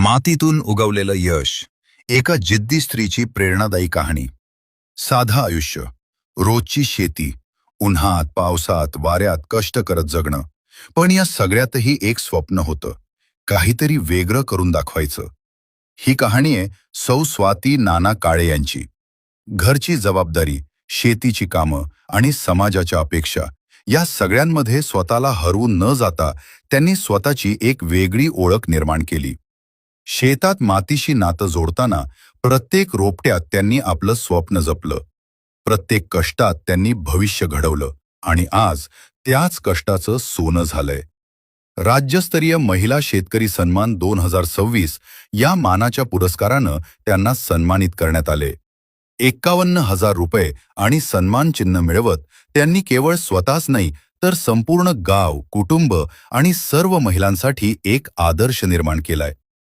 मातीतून उगवलेलं यश. एका जिद्दी स्त्रीची प्रेरणादायी कहाणी. साधं आयुष्य, रोजची शेती, उन्हात पावसात वाऱ्यात कष्ट करत जगणं. पण या सगळ्यातही एक स्वप्न होतं, काहीतरी वेगळं करून दाखवायचं. ही कहाणी आहे सौ स्वाती नाना काळे यांची. घरची जबाबदारी, शेतीची कामं आणि समाजाच्या अपेक्षा या सगळ्यांमध्ये स्वतःला हरवून न जाता त्यांनी स्वतःची एक वेगळी ओळख निर्माण केली. शेतात मातीशी नातं जोडताना प्रत्येक रोपट्यात त्यांनी आपलं स्वप्न जपलं. प्रत्येक कष्टात त्यांनी भविष्य घडवलं आणि आज त्याच कष्टाचं सोनं झालंय. राज्यस्तरीय महिला शेतकरी सन्मान 2026 या मानाच्या पुरस्कारानं त्यांना सन्मानित करण्यात आले. 51,000 रुपये आणि सन्मान चिन्ह मिळवत त्यांनी केवळ स्वतःच नाही तर संपूर्ण गाव, कुटुंब आणि सर्व महिलांसाठी एक आदर्श निर्माण केलाय.